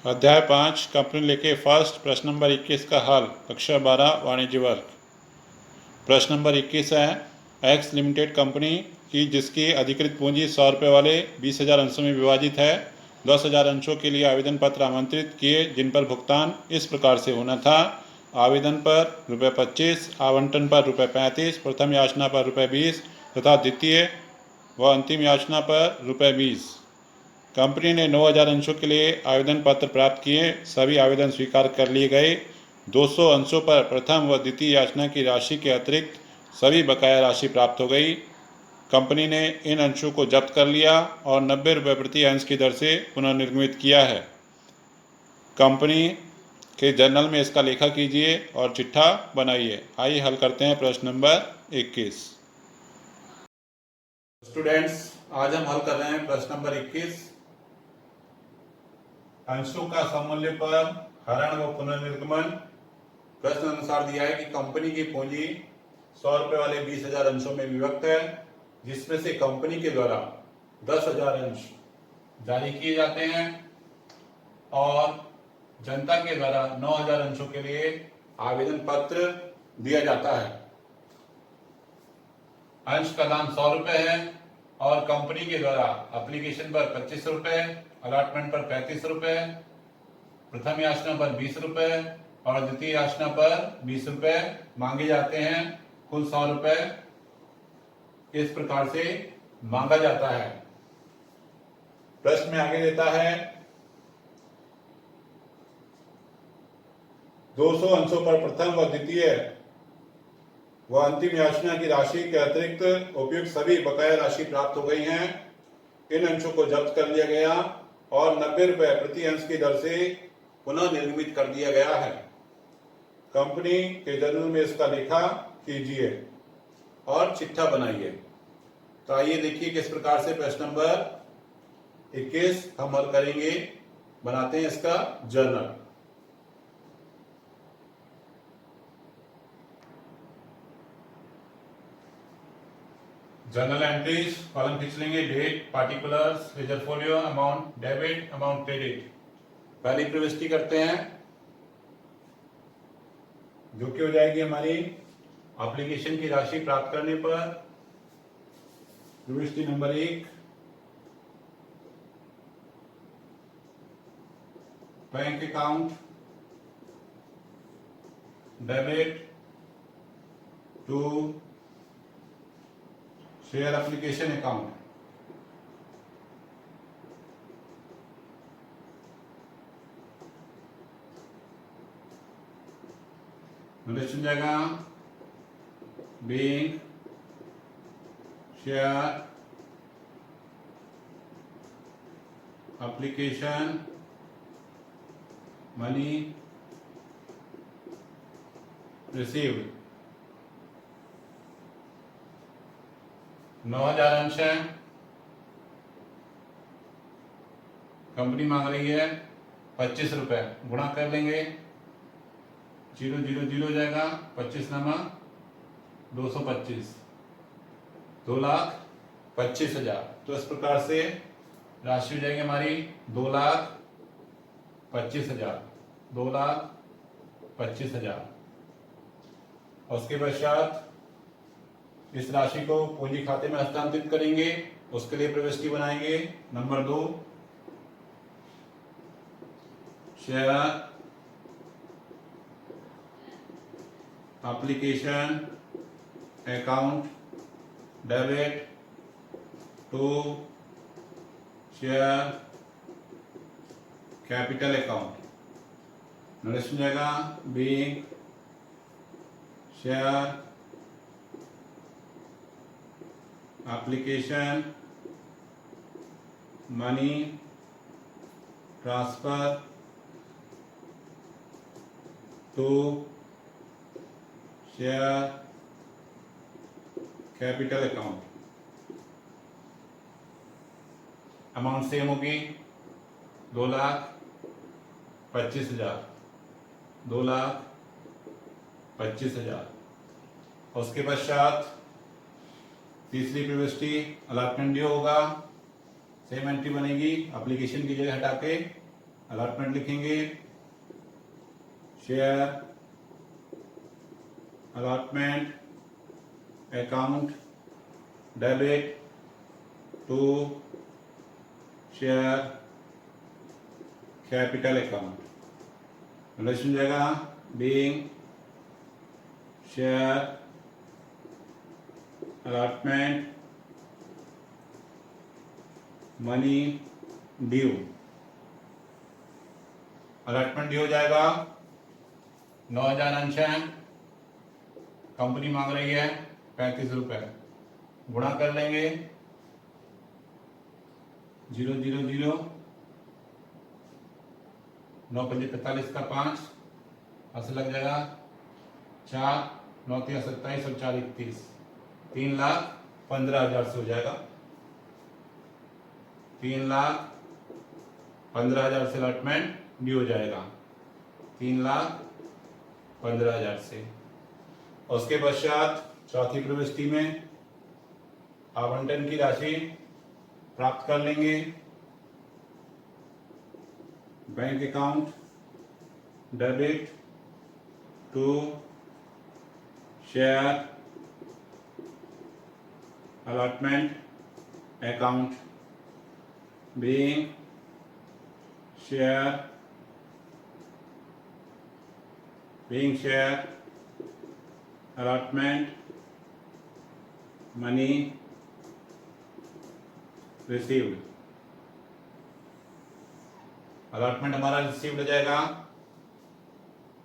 अध्याय 5 कंपनी लेके फर्स्ट प्रश्न नंबर 21 का हल कक्षा 12 वाणिज्य वर्ग। प्रश्न नंबर 21 है एक्स लिमिटेड कंपनी की जिसकी अधिकृत पूंजी 100 रुपये वाले 20,000 अंशों में विभाजित है 10,000 अंशों के लिए आवेदन पत्र आमंत्रित किए जिन पर भुगतान इस प्रकार से होना था। आवेदन पर ₹25, आवंटन पर ₹35, प्रथम याचना पर ₹20 तथा द्वितीय व अंतिम याचना पर ₹20। कंपनी ने 9,000 अंशों के लिए आवेदन पत्र प्राप्त किए, सभी आवेदन स्वीकार कर लिए गए। 200 अंशों पर प्रथम व द्वितीय याचना की राशि के अतिरिक्त सभी बकाया राशि प्राप्त हो गई। कंपनी ने इन अंशों को जब्त कर लिया और 90 रुपये प्रति अंश की दर से पुनर्निर्मित किया है। कंपनी के जर्नल में इसका लेखा कीजिए और चिट्ठा बनाइए। आइए हल करते हैं प्रश्न नंबर 21। स्टूडेंट्स, आज हम हल कर रहे हैं प्रश्न नंबर 21। अंशों का सममूल्य पर हरण व पुनर्निर्गमन। प्रश्न अनुसार दिया है कि कंपनी की पूंजी 100 रुपये वाले 20,000 अंशों में विभक्त है, जिसमें से कंपनी के द्वारा 10,000 अंश जारी किए जाते हैं और जनता के द्वारा 9,000 अंशों के लिए आवेदन पत्र दिया जाता है। अंश का दाम 100 रुपये है और कंपनी के द्वारा एप्लीकेशन पर 25 रुपये, अलॉटमेंट पर 35 रुपये, प्रथम याचना पर 20 रुपये और द्वितीय याचना पर 20 रुपये मांगे जाते हैं। कुल 100 रुपये इस प्रकार से मांगा जाता है। प्रश्न में आगे देता है 200 अंशों पर प्रथम व द्वितीय व अंतिम याचना की राशि के अतिरिक्त उपयुक्त सभी बकाया राशि प्राप्त हो गई हैं। इन अंशों को जब्त कर लिया गया और 90 रुपये प्रति अंश की दर से पुनः निर्मित कर दिया गया है। कंपनी के जर्नल में इसका लेखा कीजिए और चिट्ठा बनाइए। तो आइए देखिए किस प्रकार से प्रश्न नंबर 21 हम हल करेंगे। बनाते हैं इसका जर्नल। जर्नल एंट्रीज कॉलम खींच लेंगे। Date, particulars, ledger folio, amount debit, amount credit. पहली प्रविष्टि करते हैं जो कि हो जाएगी हमारी एप्लीकेशन की राशि प्राप्त करने पर। प्रविष्टि number 1, bank account debit to share application account. Narration जाएगा bank share application money received. 9,000 अंश है। कंपनी मांग रही है 25 रुपये, गुणा कर लेंगे। 0 0 0 जाएगा, 25 नामा 225, 2,25,000। तो इस प्रकार से राशि हो जाएगी हमारी 2,25,000, 2,25,000। और उसके पश्चात इस राशि को पूंजी खाते में हस्तांतरित करेंगे। उसके लिए प्रविष्टि बनाएंगे। Number 2, share application account debit to share capital account. Narration जाएगा bank share application money transfer to share capital account. Amount same होगी 2,25,000, 2,25,000। उसके पश्चात तीसरी प्रविष्टि अलॉटमेंट ड्यू होगा। सेम एंट्री बनेगी, एप्लीकेशन की जगह हटा के अलॉटमेंट लिखेंगे, share allotment account debit to share capital account. Narration जाएगा being share allotment money due. Allotment due हो जाएगा 9,000 अंश है, कंपनी मांग रही है 35 रुपए, गुणा कर लेंगे 0,0,0, 9×5 = 45 का 5, असर लग जाएगा 4, 9 × 27 और 4 = 31, 3,15,000 से हो जाएगा। 3,15,000 से अलॉटमेंट ड्यू हो जाएगा, 3,15,000 से। उसके पश्चात चौथी प्रविष्टि में आवंटन की राशि प्राप्त कर लेंगे। Bank account debit to share allotment account being share allotment money received। Allotment हमारा रिसीव्ड हो जाएगा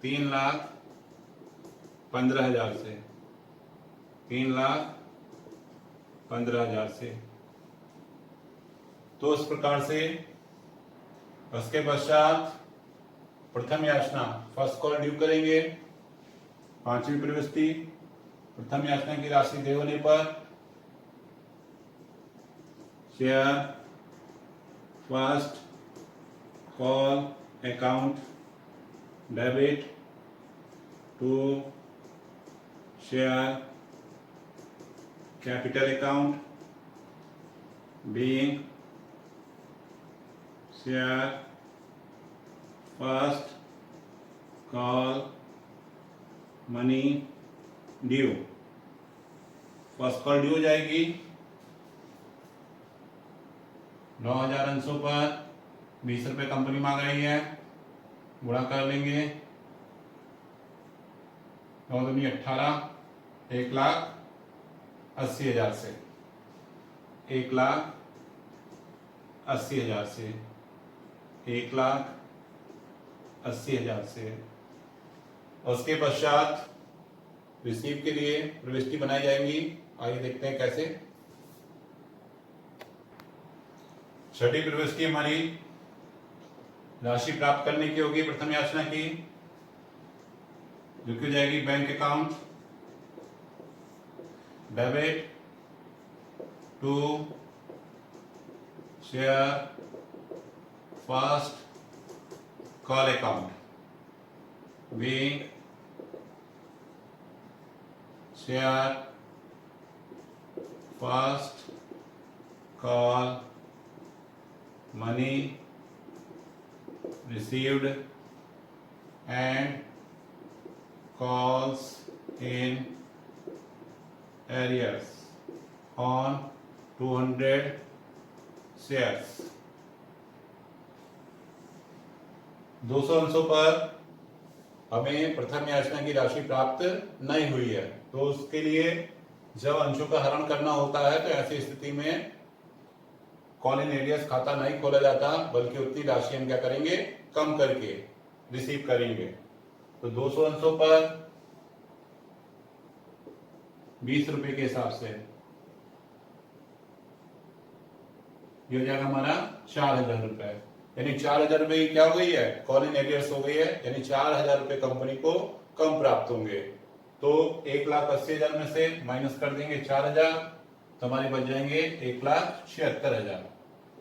3,15,000 से, 3,15,000 से। तो इस प्रकार से उसके पश्चात प्रथम याचना फर्स्ट कॉल ड्यू करेंगे। पांचवी प्रविष्टि प्रथम याचना की राशि देय होने पर share first call account debit to share capital account being share first call money due. First call due हो जाएगी 9,000 अंशों पर 20 रुपए कंपनी मांग रही है, गुणा कर लेंगे 9×18, 1,80,000 से, 1,80,000 से, 1,80,000 से। उसके पश्चात रिसीव के लिए प्रविष्टि बनाई जाएंगी। आइए देखते हैं कैसे। छठी प्रविष्टि हमारी राशि प्राप्त करने की होगी प्रथम याचना की, जो कि हो जाएगी bank account debit to share first call account being share first call money received and calls in arrears on 200 shares। 200 अंशों पर हमें प्रथम याचना की राशि प्राप्त नहीं हुई है, तो उसके लिए जब अंशों का हरण करना होता है तो ऐसी स्थिति में कॉल इन एरियर्स खाता नहीं खोला जाता, बल्कि उतनी राशि हम क्या करेंगे, कम करके रिसीव करेंगे। तो 200 अंशों पर 20 रुपए के हिसाब से ये हो जाएगा हमारा 4,000 रुपए, यानी 4,000 रुपए की क्या हो गई है, कॉल इन एरियर्स हो गई है, यानी 4,000 रुपए कंपनी को कम प्राप्त होंगे। तो 1,80,000 में से माइनस कर देंगे 4,000, तो हमारे बच जाएंगे 1,76,000।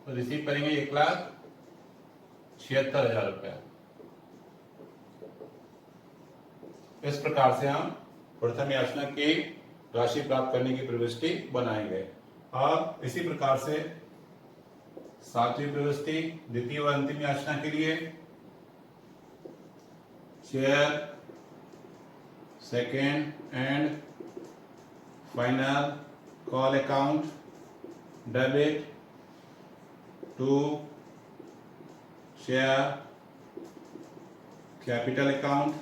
तो रिसीव करेंगे 1,76,000 रुपया। इस प्रकार से हम प्रथम याचना की राशि प्राप्त करने की प्रविष्टि बनाएंगे। और इसी प्रकार से सातवीं प्रविष्टि द्वितीय व अंतिम याचना के लिए share second and final call account debit to share capital account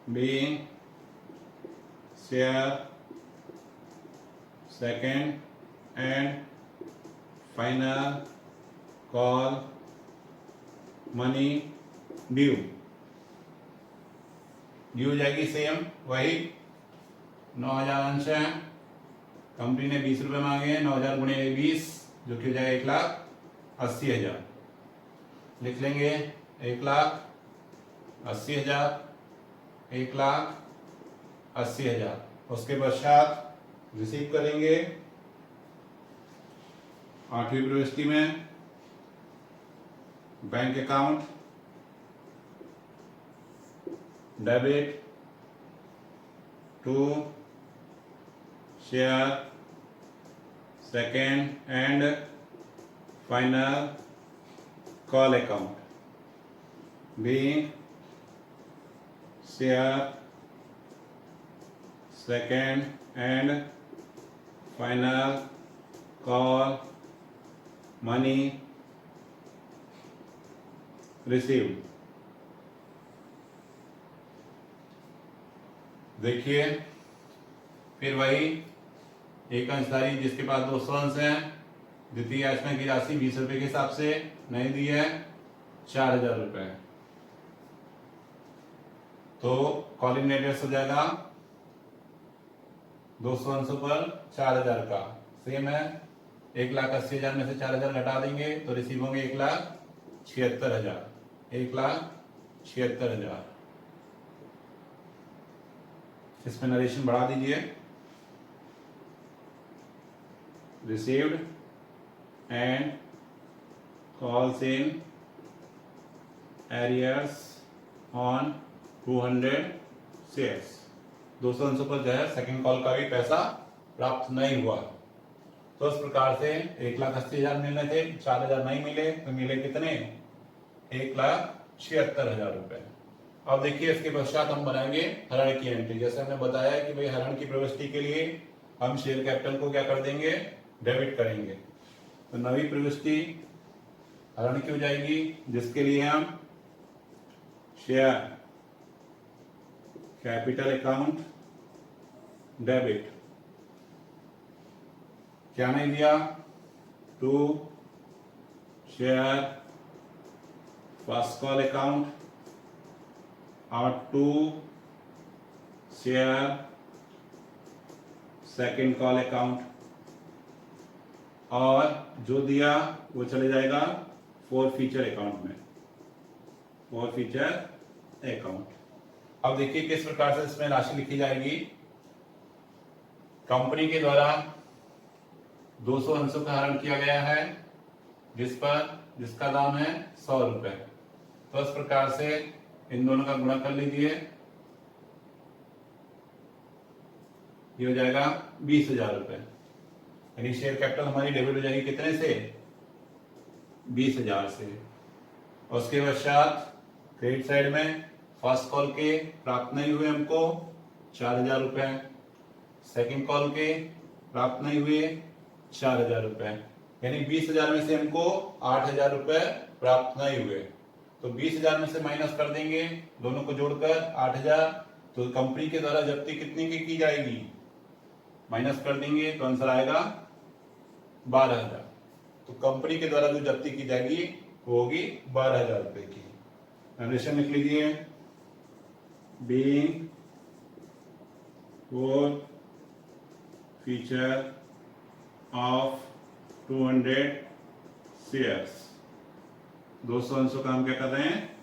being share second and final call money due हो जाएगी सेम वही 9,000 अंश है। कंपनी ने 20 रुपये मांगे हैं, 9,000 गुणे 20 जो कि हो जाएगा 1,80,000। लिख लेंगे 1,80,000 1,80,000। उसके पश्चात रिसीव करेंगे 8वीं प्रविष्टि में bank account debit to share second and final call account being share second and final call money received. देखिए फिर वही एक अंशधारी जिसके पास 200 अंश है, द्वितीय याचना की राशि 20 रुपए के हिसाब से नहीं दी है, 4,000 रुपए। तो कॉलिंग नेट हो जाएगा 200 अंशों पर 4,000 का सेम है। 1,80,000 में से 4,000 घटा देंगे तो रिसीव होंगे 1,76,000। 1,76,000। इसमें नरेशन बढ़ा दीजिए। Received and calls in arrears on 200 shares. 200 अंशों पर जो है सेकंड कॉल का भी पैसा प्राप्त नहीं हुआ। तो इस प्रकार से 1,80,000 मिलने थे, 4,000 नहीं मिले, तो मिले कितने? 1,76,000 रुपए। अब देखिए इसके पश्चात हम बनाएंगे हरण की एंट्री। जैसे हमने बताया कि भाई हरण की प्रविष्टि के लिए हम शेयर कैपिटल को क्या कर देंगे? डेबिट करेंगे। तो नवी प्रविष्टि हरण की हो जाएगी, जिसके लिए हम शेयर कैपिटल अकाउंट डेबिट क्या नहीं दिया? To share first call account और to share second call account, और जो दिया वो चले जाएगा फॉर फ्यूचर अकाउंट में, फॉर फ्यूचर अकाउंट। अब देखिए किस प्रकार से इसमें राशि लिखी जाएगी। कंपनी के द्वारा 200 अंशों का हरण किया गया है, जिसका दाम है 100 रुपए। तो इस प्रकार से इन दोनों का गुणा कर लीजिए, ये हो जाएगा 20,000 रुपए। यानी शेयर कैपिटल हमारी डेबिट हो जाएगी कितने से? 20,000 से। और उसके पश्चात क्रेडिट साइड में फर्स्ट कॉल के प्राप्त नहीं हुए हमको 4,000 रुपए, सेकेंड कॉल के प्राप्त नहीं हुए 4,000 रुपए। यानी 20,000 में से हमको 8,000 रुपए प्राप्त नहीं हुए। तो 20,000 में से माइनस कर देंगे दोनों को जोड़कर 8,000। तो कंपनी के द्वारा जब्ती कितने की जाएगी? माइनस कर देंगे तो आंसर आएगा 12,000। तो कंपनी के द्वारा जो जब्ती की जाएगी वो होगी 12,000 रुपए की। नरेशन लिख लीजिए, being for future of 200 shares. 200 अंशों का हम क्या कर रहे हैं?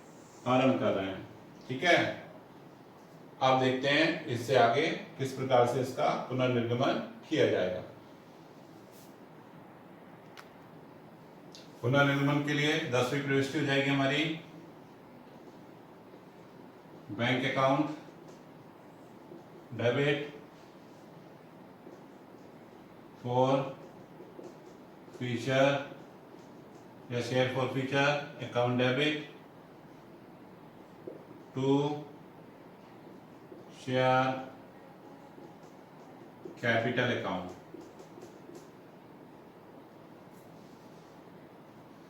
हरण कर रहे हैं। ठीक है। आप देखते हैं इससे आगे किस प्रकार से इसका पुनर्निर्गमन किया जाएगा। पुनर्निर्गमन के लिए 10वीं प्रविष्टि हो जाएगी हमारी bank account debit forfeiture या share forfeiture account debit to share capital account.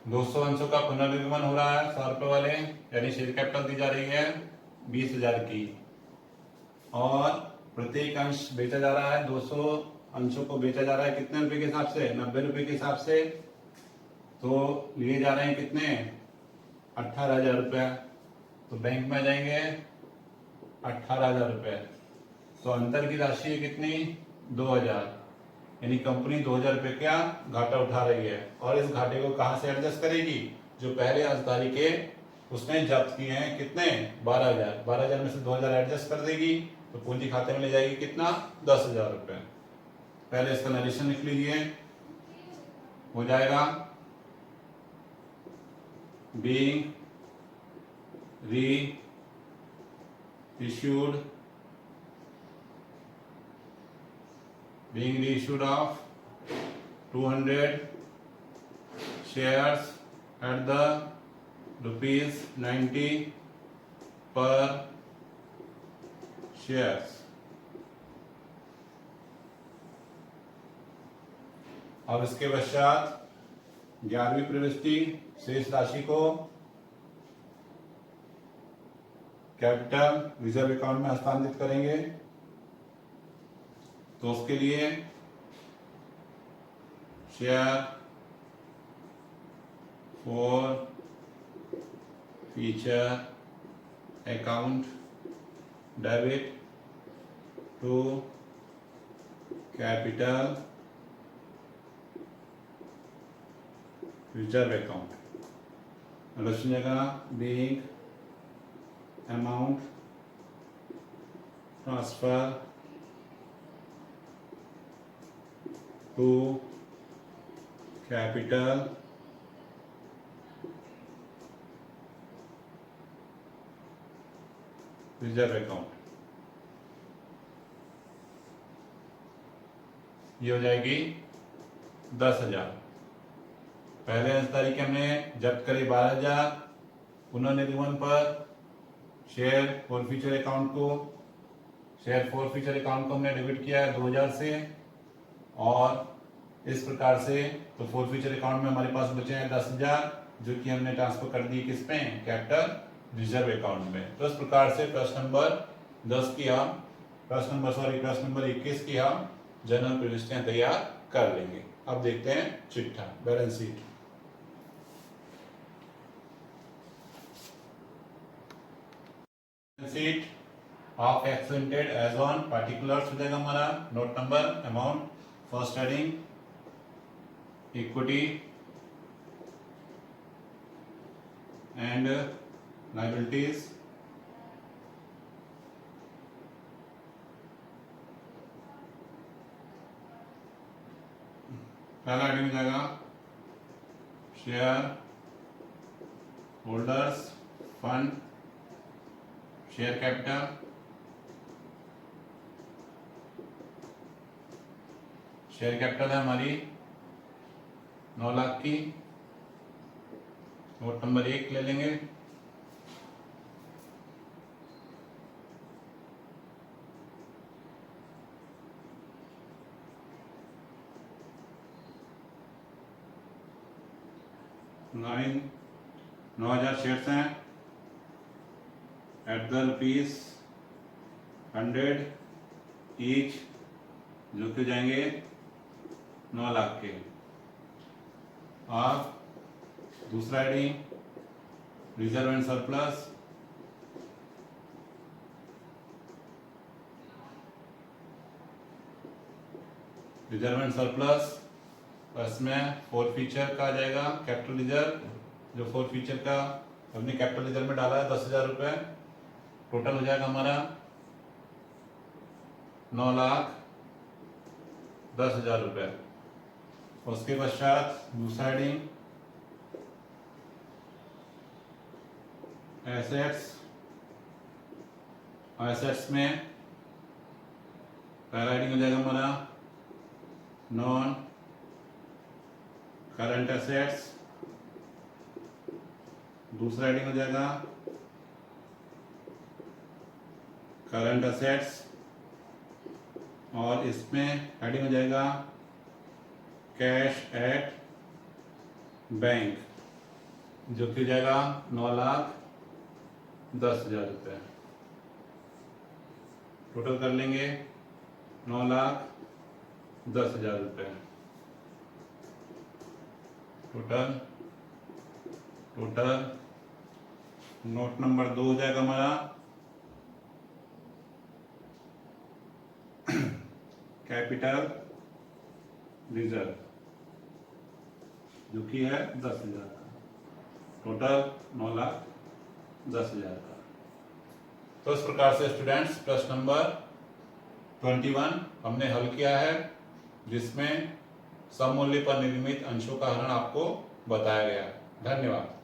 200 अंशों का पुनर्निर्गमन हो रहा है 100 रुपए वाले, यानी शेयर कैपिटल दी जा रही है 20,000 की, और प्रत्येक अंश बेचा जा रहा है 200 अंशों को बेचा जा रहा है कितने रुपए के हिसाब से, 90 रुपए के हिसाब से। तो लिए जा रहे हैं कितने, 18,000 रुपये। तो बैंक में जाएंगे 18,000 रुपये, तो अंतर की राशि है कितनी, 2,000, यानी कंपनी 2,000 रुपये का घाटा उठा रही है। और इस घाटे को कहां से एडजस्ट करेगी, जो पहले अंशधारी के उसने जब्त किए हैं कितने, 12,000, 12,000 में से 2,000 एडजस्ट कर देगी, तो पूंजी खाते में ले जाएगी कितना, 10,000 रुपये। पहले इसका नरेशन लिख लीजिए, हो जाएगा being reissued of 200 shares at the ₹90 per shares। अब इसके पश्चात 11वीं प्रविष्टि शेष राशि को कैपिटल रिजर्व अकाउंट में हस्तांतरित करेंगे। तो उसके लिए share forfeiture account debit to capital reserve account, जगह being amount transfer to capital reserve account. ये हो जाएगी 10,000। पहले अंशधारी के हमने जब्त करे 12,000, पुनर्निर्गमन पर शेयर फॉर फ्यूचर अकाउंट को हमने डेबिट किया है 2,000 से, और इस प्रकार से तो फॉर फ्यूचर अकाउंट में हमारे पास बचे हैं 10,000, जो कि हमने ट्रांसफर कर दी किस पे, कैपिटल रिजर्व अकाउंट में। तो इस प्रकार से प्रश्न नंबर 21 की हम जनरल प्रविष्टियां तैयार कर लेंगे। अब देखते हैं चिट्ठा, balance sheet. Sheet of X limited as on particulars हो जाएगा हमारा, note number, amount, first heading equity and liabilities, पहला हेडिंग हो जाएगा share holders fund share capital, share capital है हमारी 9 लाख की, नोट नंबर 1 ले लेंगे। नाइन 9,000 शेयर्स हैं एट द ₹100 ईच, जो कि जाएंगे 9 लाख के। अब दूसरा हेडिंग रिजर्व एंड सरप्लस, इसमें फोर फीचर का आ जाएगा कैपिटल रिजर्व, जो फोर फीचर का हमने कैपिटल रिजर्व में डाला है 10,000 रुपये, टोटल हो जाएगा हमारा 9,10,000 रुपये। उसके पश्चात दूसरा हेडिंग एसेट्स में पहला हेडिंग हो जाएगा हमारा नॉन करंट एसेट्स, दूसरा हेडिंग हो जाएगा करंट एसेट्स, और इसमें हेडिंग हो जाएगा कैश एट बैंक, जो कि हो जाएगा 9,10,000 रुपये। टोटल कर लेंगे 9,10,000 रुपये। टोटल नोट नंबर 2 हो जाएगा हमारा कैपिटल रिजर्व, जो कि है 10,000 का। टोटल 9,10,000 का। तो इस प्रकार से स्टूडेंट्स प्रश्न नंबर 21 हमने हल किया है, जिसमें सममूल्य पर निर्मित अंशों का हरण आपको बताया गया। धन्यवाद।